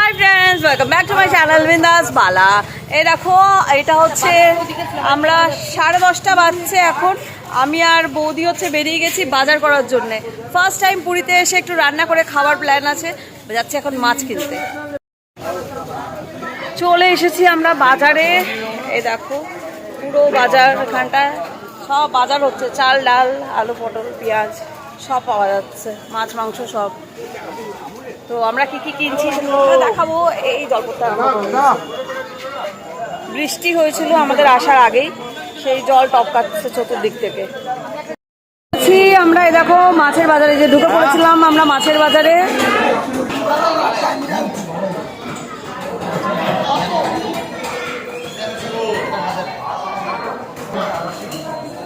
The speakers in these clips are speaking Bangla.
Hi friends, welcome back to my channel বিন্দাস বালা। এই দেখো, এটা হচ্ছে আমরা 10:30 বাজছে এখন। আমি আর বৌদি হচ্ছে বেরিয়ে গেছি বাজার করার জন্য। ফার্স্ট টাইম পুরীতে এসে একটু রান্না করে খাওয়ার প্ল্যান আছে। যাচ্ছি এখন মাছ কিনতে। চলে এসেছি আমরা বাজারে। এই দেখো পুরো বাজার, এখানটায় সব বাজার হচ্ছে। চাল, ডাল, আলু, পটল, পেঁয়াজ সব পাওয়া যাচ্ছে, মাছ, মাংস সব। তো আমরা কি কি কিনছি দেখাবো। এই জলপথটা বৃষ্টি হয়েছিল আমাদের আসার আগেই, সেই জল টপকাচ্ছে চতুর্দিক থেকে। আমরা এই দেখো মাছের বাজারে যে ঢুকে পড়েছিলাম আমরা মাছের বাজারে।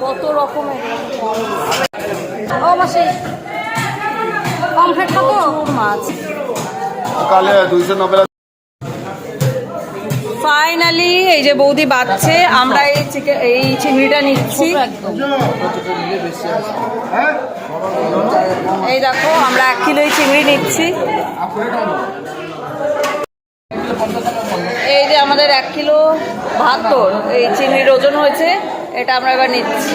কত রকমের ও মাসি কমপ্লিট কত মাছ। ফাইনালি এই যে বৌদি বাচ্ছে, আমরা এই চিংড়িটা নিচ্ছি। এই দেখো আমরা 1 কিলো চিংড়ি নিচ্ছি। এই যে আমাদের 1 কিলো 72 এই চিংড়ির ওজন হয়েছে, এটা আমরা এবার নিচ্ছি।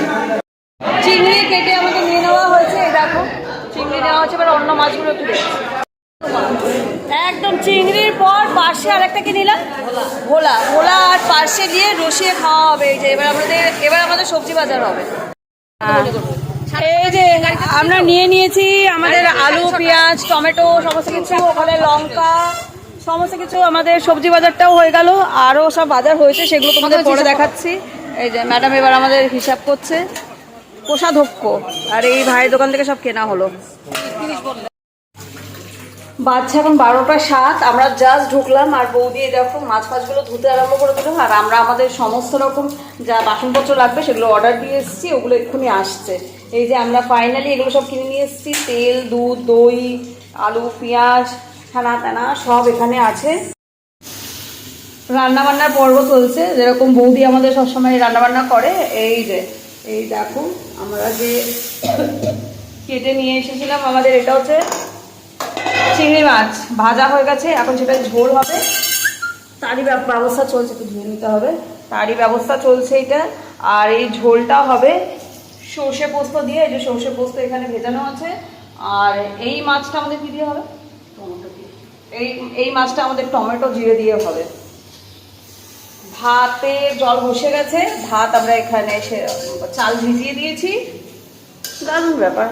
চিংড়ি কেটে আমাদের নিয়ে নেওয়া হয়েছে। এই দেখো চিংড়ি নেওয়া হচ্ছে, এবার অন্য মাছগুলো একটু দেখছি। একদম চিংড়ির পর পার্শে আরেকটা কি নিলাম, ভোলা। ভোলা আর পার্শে দিয়ে রসিয়ে খাওয়া হবে। এই যে এবার আমাদের সবজি বাজার হবে। এই যে আমরা নিয়ে নিয়েছি আমাদের আলু, পেঁয়াজ, টমেটো সমস্ত কিছু, ওখানে লঙ্কা সমস্ত কিছু। আমাদের সবজি বাজারটাও হয়ে গেল, আরও সব বাজার হয়েছে, সেগুলো তোমাদের পরে দেখাচ্ছি। এই যে ম্যাডাম এবার আমাদের হিসাব করছে, কোষাধ্যক্ষ। আর এই ভাইয়ের দোকান থেকে সব কেনা হলো। বাচ্চা এখন 12টা 7, আমরা জাস্ট ঢুকলাম। আর বৌদি দেখো মাছ ফাছগুলো ধুতে আরম্ভ করে দিলাম। আর আমরা আমাদের সমস্ত রকম যা বাসনপত্র লাগবে সেগুলো অর্ডার দিয়ে এসেছি, ওগুলো এক্ষুনি আসছে। এই যে আমরা ফাইনালি এগুলো সব কিনে নিয়ে এসেছি। তেল, দুধ, দই, আলু, পেঁয়াজ, ছানা টানা সব এখানে আছে। রান্নাবান্নার পর্ব চলছে, যেরকম বৌদি আমাদের সবসময় রান্নাবান্না করে। এই দেখো আমরা যে কেটে নিয়ে এসেছিলাম, আমাদের এটা হচ্ছে চিংড়ি মাছ ভাজা হয়ে গেছে, এখন সেটা ঝোল হবে। তারই ব্যবস্থা চলছে, একটু ধুয়ে নিতে হবে, তারই ব্যবস্থা চলছে এটা। আর এই ঝোলটা হবে সর্ষে পোস্ত দিয়ে। এই যে সর্ষে পোস্ত এখানে ভেজানো আছে। আর এই মাছটা আমাদের কি দিয়ে হবে, টমেটো দিয়ে। এই মাছটা আমাদের টমেটো জিরে দিয়ে হবে। ভাতে জল বসে গেছে, ভাত আমরা এখানে চাল ভিজিয়ে দিয়েছি। দারুণ ব্যাপার।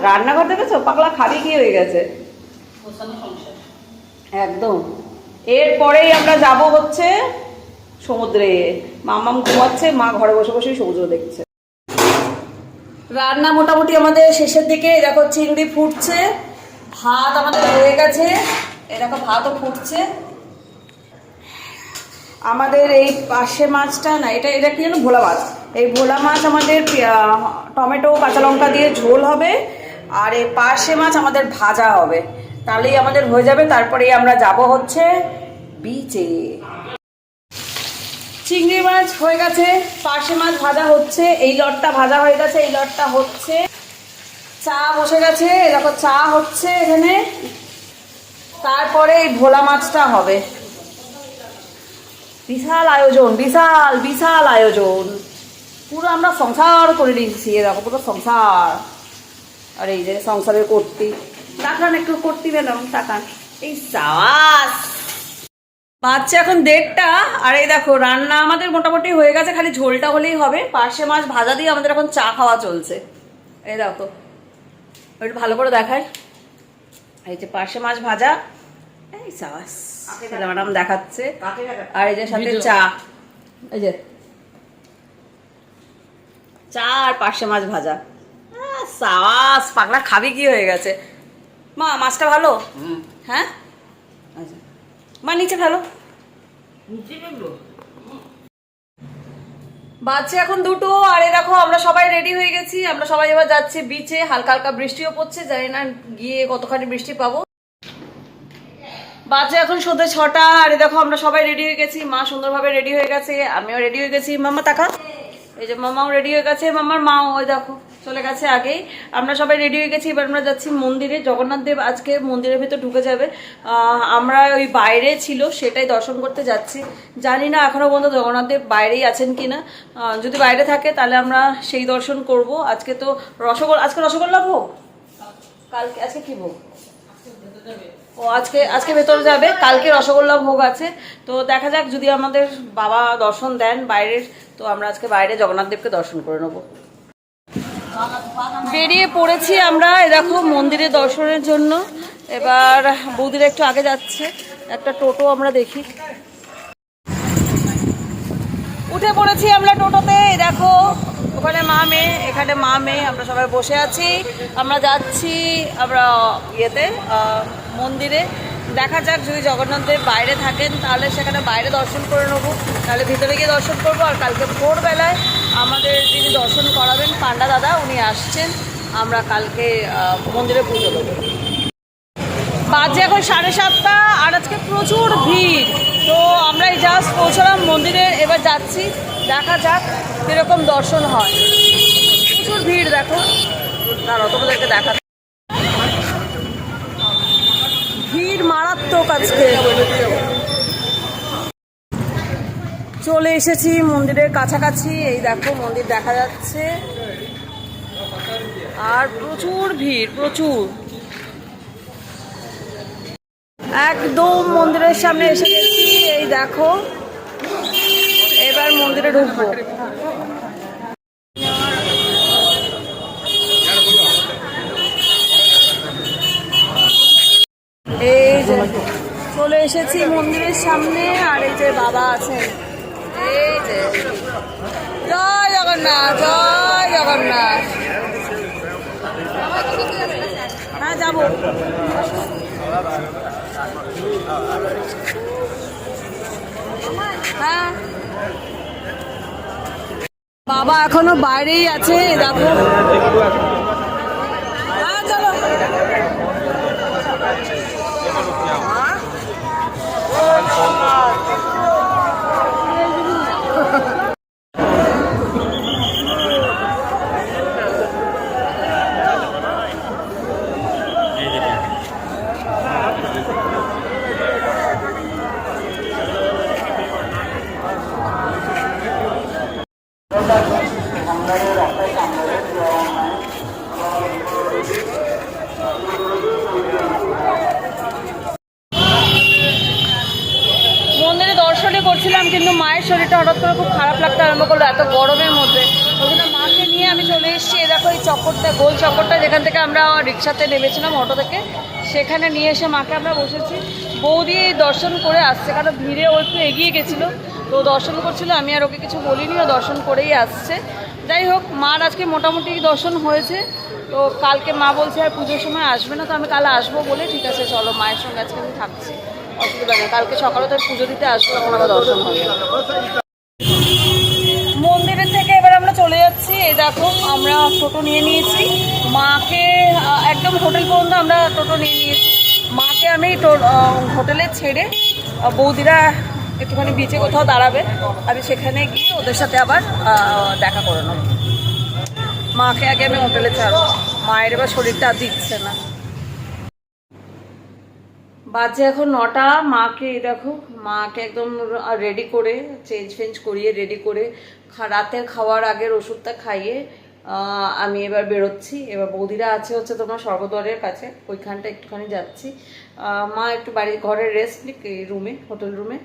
রান্নাঘর দেখেছো, পাগলা খাবি কি হয়ে গেছে একদম। এরপরেই আমরা যাব হচ্ছে সমুদ্রে। মামাম ঘুমাচ্ছে, মা ঘরে বসে বসেই সমুদ্র দেখছে। রান্না মোটামুটি আমাদের শেষের দিকে। দেখো চিংড়ি ফুটছে, ভাত আমাদের হয়ে গেছে। এরকম ভাতও ফুটছে। আমাদের এই পাশে মাছটা না, এটা কি জানো, ভোলা মাছ। এই ভোলা মাছ আমাদের টমেটো কাঁচা লঙ্কা দিয়ে ঝোল হবে। আর এই পার্শে মাছ আমাদের ভাজা হবে, তাহলেই আমাদের হয়ে যাবে। তারপরে আমরা যাব হচ্ছে বিচে। চিংড়ি মাছ হয়ে গেছে, পার্শে মাছ ভাজা হচ্ছে, এই লটটা ভাজা হয়ে গেছে, এই লটটা হচ্ছে। চা বসে গেছে, এরকম চা হচ্ছে এখানে। তারপরে এই ভোলা মাছটা হবে। বিশাল আয়োজন, বিশাল বিশাল আয়োজন। পুরো আমরা সংসার করে নিয়েছি, এরকম পুরো সংসার। আর এই যে সংসারের করতি টাকান, একটু করতি পেলাম টাকান। এই সাবাস। বাচ্চা এখন 1:30। আর এই দেখো রান্না আমাদের মোটামুটি হয়ে গেছে, খালি ঝোলটা হলেই হবে। পার্শে মাছ ভাজা দিয়ে আমাদের এখন চা খাওয়া চলছে। এই দেখো একটু ভালো করে দেখায়। এই যে পার্শে মাছ ভাজা, এই সাবাস ম্যাডাম দেখাচ্ছে। আর এই যে সাথে চা, এই যে চা আর পার্শে মাছ ভাজা। সাবাস, পাগলা খাবি কি হয়ে গেছে। মা মাছটা ভালো? হ্যাঁ আচ্ছা মা নিচে ফেলো। বাচ্চা এখন 2টো। আর এই দেখো আমরা সবাই রেডি হয়ে গেছি। আমরা সবাই এবার যাচ্ছি বিচে। হালকা হালকা বৃষ্টিও পড়ছে, জানি না গিয়ে কতখানি বৃষ্টি পাবো। বাজে এখন সন্ধ্যে 6টা। আর দেখো আমরা সবাই রেডি হয়ে গেছি, মা সুন্দরভাবে রেডি হয়ে গেছে, আমিও রেডি হয়ে গেছি। মাম্মা তাকা, এই যে মামাও রেডি হয়ে গেছে, মামার মাও ওই দেখো চলে গেছে আগেই। আমরা সবাই রেডি হয়ে গেছি, এবার আমরা যাচ্ছি মন্দিরে। জগন্নাথ দেব আজকে মন্দিরের ভেতর ঢুকে যাবে। আমরা ওই বাইরে ছিল সেটাই দর্শন করতে যাচ্ছি। জানি না এখনো পর্যন্ত জগন্নাথ দেব বাইরেই আছেন কিনা। যদি বাইরে থাকে তাহলে আমরা সেই দর্শন করব। আজকে তো আজকে রসগোল্লা ভোগ, কালকে আজকে কি ভোগ? ও আজকে ভেতরে যাবে, কালকে রসগোল্লা ভোগ আছে। তো দেখা যাক, যদি আমাদের বাবা দর্শন দেন বাইরের, তো আমরা আজকে বাইরে জগন্নাথ দেবকে দর্শন করে নেবো। বেরিয়ে পড়েছি আমরা, দেখো মন্দিরে দর্শনের জন্য। এবার বৌদিরা একটু আগে যাচ্ছে, একটা টোটো আমরা দেখি। উঠে পড়েছি আমরা টোটোতে, দেখো ওখানে মা মেয়ে, এখানে মা মেয়ে, আমরা সবাই বসে আছি। আমরা যাচ্ছি আমরা ইয়েতে মন্দিরে। দেখা যাক, যদি জগন্নাথ দেব বাইরে থাকেন তাহলে সেখানে বাইরে দর্শন করে নেবো, তাহলে ভিতরে গিয়ে দর্শন করবো। আর কালকে ভোরবেলায় আমাদের যিনি দর্শন করাবেন পান্ডা দাদা, উনি আসছেন, আমরা কালকে মন্দিরে পুজো দেবো। বাজে এখন 7:30, আর আজকে প্রচুর ভিড়। তো আমরা এই জাস্ট পৌঁছলাম মন্দিরে, এবার যাচ্ছি, দেখা যাক কীরকম দর্শন হয়। প্রচুর ভিড় দেখো, দাঁড়াও তোমাদেরকে দেখা। ভিড় মারাত্মক আজকে। চলে এসেছি মন্দিরের কাছাকাছি, এই দেখো মন্দির দেখা যাচ্ছে, আর প্রচুর ভিড়, প্রচুর। একদম মন্দিরের সামনে এসে গেছি, এই দেখো। এবার মন্দিরে ঢুকবো। এই যে চলে এসেছি মন্দিরের সামনে, আর এই যে বাবা আছেন, এই যে। জয় জগন্নাথ, জয় জগন্নাথ। হ্যাঁ যাবো। হ্যাঁ, বাবা এখনো বাইরেই আছে, দেখো। হ্যাঁ চলো। মন্দিরে দর্শনই করছিলাম, কিন্তু মায়ের শরীরটা হঠাৎ করে খুব খারাপ লাগতে আরম্ভ করলো এত গরমের মধ্যে। ওই জন্য মাকে নিয়ে আমি চলে এসেছি। দেখো এই চক্করটা, গোল চক্করটা, যেখান থেকে আমরা রিক্সাতে নেমেছিলাম অটো থেকে, সেখানে নিয়ে এসে মাকে আমরা বসেছি। বৌদি দর্শন করে আসছে, কারণ ভিড়ে ও একটু এগিয়ে গেছিলো, তো দর্শন করছিল। আমি আর ওকে কিছু বলিনি, ও দর্শন করেই আসছে। যাই হোক, মার আজকে মোটামুটি দর্শন হয়েছে। তো কালকে মা বলছে আর পুজোর সময় আসবে না, তো আমি কাল আসবো বলে, ঠিক আছে চলো মায়ের সঙ্গে আজকে আমি থাকছি, অসুবিধা নেই। কালকে সকালে তো পুজো দিতে আসবো, তখন আবার দর্শন হবে। মন্দিরের থেকে এবার আমরা চলে যাচ্ছি। এই দেখো আমরা টোটো নিয়ে নিয়েছি, মাকে একদম হোটেল পর্যন্ত আমরা টোটো নিয়ে নিয়েছি। মাকে আমি হোটেলে ছেড়ে, বৌদিরা একটুখানি বিচে কোথাও দাঁড়াবে, আমি সেখানে গিয়ে ওদের সাথে আবার দেখা করে নেব। মাকে আগে আমি হোটেলে ছাড়বো, মায়ের এবার শরীরটা আর দিচ্ছে না। বাজে এখন 9টা। মাকে দেখো, মাকে একদম রেডি করে, চেঞ্জ করিয়ে রেডি করে, রাতের খাওয়ার আগের ওষুধটা খাইয়ে আমি এবার বেরোচ্ছি। এবার বৌদিরা আছে হচ্ছে তোমার স্বর্গদ্বারের কাছে, ওইখানটা একটুখানি যাচ্ছি। মা একটু ঘরে রেস্ট নিক, এই রুমে, হোটেল রুমে।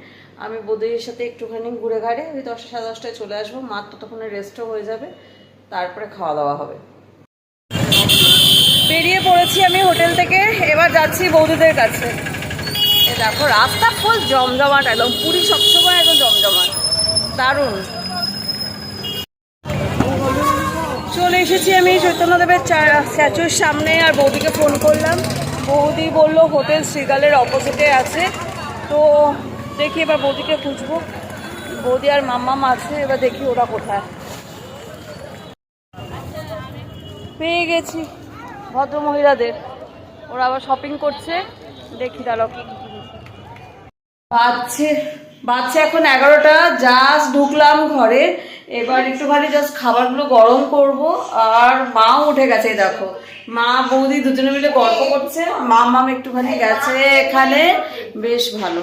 আমি বৌদির সাথে একটুখানি ঘুরে ঘাড়ে ওই 10টা সাড়ে 10টায় চলে আসবো। মার তো তখন রেস্টও হয়ে যাবে, তারপরে খাওয়া দাওয়া হবে। বেরিয়ে পড়েছি আমি হোটেল থেকে, এবার যাচ্ছি বৌদিদের কাছে। দেখো রাস্তা ফুল জমজমাট, একদম পুরী সবসময় একদম জমজমাট, দারুণ। চলে এসেছি আমি চৈতন্যদেবের স্ট্যাচুর সামনে, আর বৌদিকে ফোন করলাম। বৌদি বললো হোটেল শ্রীগালের অপোজিটে আছে। তো দেখি এবার বৌদিকে খুঁজবো। বৌদি আর মাম্মাম আছে, এবার দেখি ওরা কোথায়। পেয়ে গেছি ভদ্রমহিলাদের, ওরা আবার শপিং করছে। দেখি দাঁড়াও কি বাজছে এখন 11টা। জাস্ট ঢুকলাম ঘরে, এবার একটুখানি জাস্ট খাবারগুলো গরম করব। আর মাও উঠে গেছে, দেখো মা বৌদি দুজনে মিলে গল্প করছে। মাম একটুখানি গেছে এখানে, বেশ ভালো।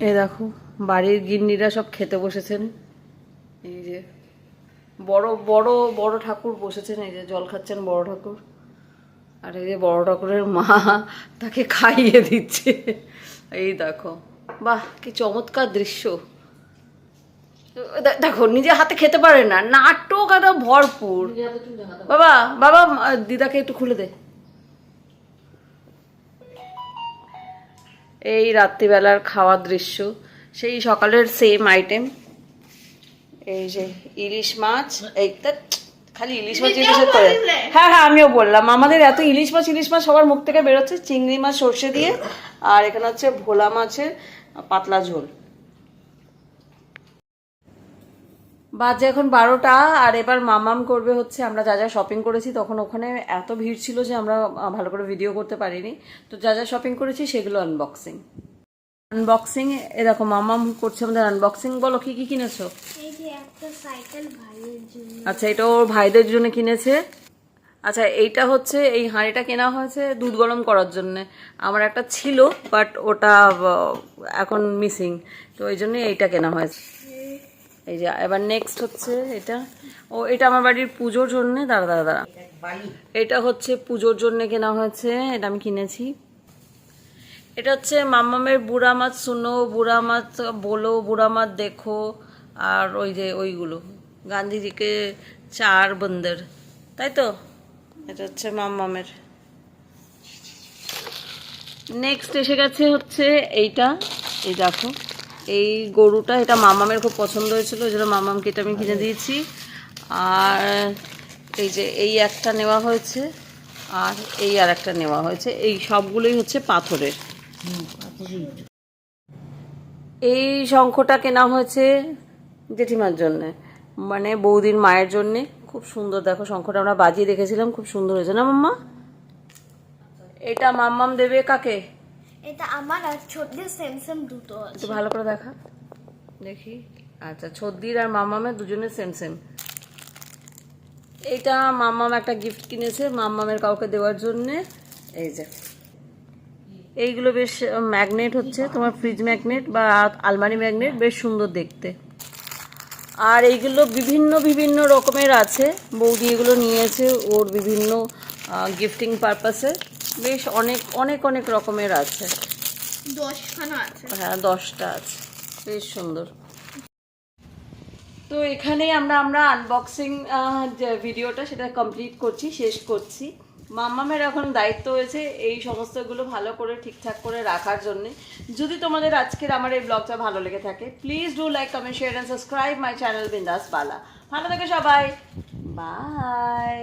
এ দেখো বাড়ির গিন্নিরা সব খেতে বসেছেন। এই যে বড় বড় বড় ঠাকুর বসেছেন, এই যে জল খাচ্ছেন বড় ঠাকুর। আর এই যে বড় ঠাকুরের মা তাকে খাইয়ে দিচ্ছে। এই দেখো, বাহ কি চমৎকার দৃশ্য। দেখো নিজে হাতে খেতে পারে না, নাটক আর ভরপুর। বাবা বাবা দিদাকে একটু খুলে দে। এই রাত্রিবেলার খাওয়ার দৃশ্য, সেই সকালের সেম আইটেম। এই যে ইলিশ মাছ, এইটা খালি ইলিশ মাছ করে। হ্যাঁ হ্যাঁ আমিও বললাম, আমাদের এত ইলিশ মাছ সবার মুখ থেকে বেরোচ্ছে। চিংড়ি মাছ সর্ষে দিয়ে, আর এখানে হচ্ছে ভোলা মাছের পাতলা ঝোল। বাজে এখন 12টা। আর এবার মামাম করবে হচ্ছে, আমরা যা যা শপিং করেছি তখন ওখানে এত ভিড় ছিল যে আমরা ভালো করে ভিডিও করতে পারিনি। তো যা যা শপিং করেছি সেগুলো আনবক্সিং। এ দেখো মামাম করছে আমাদের আনবক্সিং। বলো কি কি কিনেছো? আচ্ছা এটা ওর ভাইদের জন্য কিনেছে। আচ্ছা এইটা হচ্ছে, এই হাঁড়িটা কেনা হয়েছে দুধ গরম করার জন্য। আমার একটা ছিল বাট ওটা এখন মিসিং, তো ওই জন্য এইটা কেনা হয়েছে। এই যে এবার নেক্সট হচ্ছে এটা, এটা আমার বাড়ির পুজোর জন্য। দাঁড়া এটা হচ্ছে পুজোর জন্য কেনা হয়েছে, এটা আমি কিনেছি। এটা হচ্ছে মাম্মামের বুড়া মাছ শুনো, বুড়া মাছ বলো, বুড়া মাছ দেখো, আর ওই যে ওইগুলো গান্ধীজিকে 4 বন্দর, তাই তো। এটা হচ্ছে মাম্মামের। নেক্সট এসে গেছে হচ্ছে এইটা, এই দেখো এই গরুটা, এটা মামামের খুব পছন্দ হয়েছিল, ওই জন্য মামামকে এটা আমি কিনে দিয়েছি। আর এই যে এই একটা নেওয়া হয়েছে, আর এই আর একটা নেওয়া হয়েছে। এই সবগুলোই হচ্ছে পাথরের। এই শঙ্খটা কেনা হয়েছে জেঠিমার জন্যে, মানে বৌদির মায়ের জন্যে। খুব সুন্দর, দেখো শঙ্খটা আমরা বাজিয়ে রেখেছিলাম, খুব সুন্দর হয়েছে না মাম্মা? এটা মাম্মাম দেবে কাকে? এটা আমার আর ছোটদের সেম সেম দুটো আছে। একটু ভালো করে দেখা দেখি। আচ্ছা ছোটদির আর মাম্মামের দুজনের সেম সেম। এইটা মাম্মাম একটা গিফট কিনেছে মাম্মামের কাউকে দেওয়ার জন্যে। এই যে এইগুলো বেশ ম্যাগনেট হচ্ছে, তোমার ফ্রিজ ম্যাগনেট বা আলমারি ম্যাগনেট, বেশ সুন্দর দেখতে। আর এইগুলো বিভিন্ন বিভিন্ন রকমের আছে, বৌদি এগুলো নিয়েছে ওর বিভিন্ন গিফটিং পারপাসে। বেশ অনেক অনেক অনেক রকমের আছে, 10খানা আছে। হ্যাঁ 10টা আছে, বেশ সুন্দর। তো এখানেই আমরা আনবক্সিং যে ভিডিওটা সেটা কমপ্লিট করছি, শেষ করছি। মাম্মামের এখন দায়িত্ব হয়েছে এই সমস্তগুলো ভালো করে ঠিকঠাক করে রাখার জন্য। যদি তোমাদের আজকের আমার এই ব্লগটা ভালো লেগে থাকে, please do like, comment, share and subscribe my channel বিন্দাস বালা। ভালো থেকে সবাই, বাই।